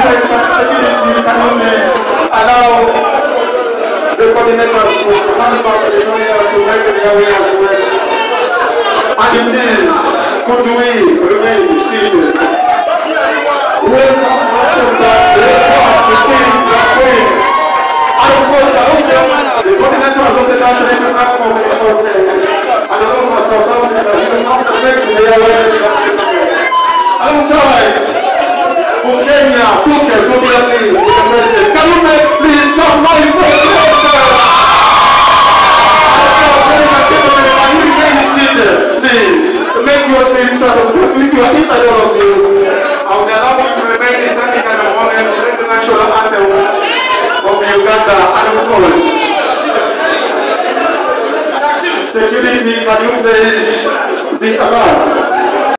security, can you please allow the coordinators to hand back the journey to make the way as well? And please, could we remain seated? Welcome, Master God, the kings and queens. And of course, I hope the coordinators of the national platform in the hotel. And of course, I hope that you will come to the next day alongside Kenya, Puke, Gobiani, the president. Can you make please some noise for the president? Can you remain seated, please? Make your seat inside of you. If you are inside all of you, I will allow you to remain standing at the moment to the national anthem of Uganda and of course. Security, can you please be alert?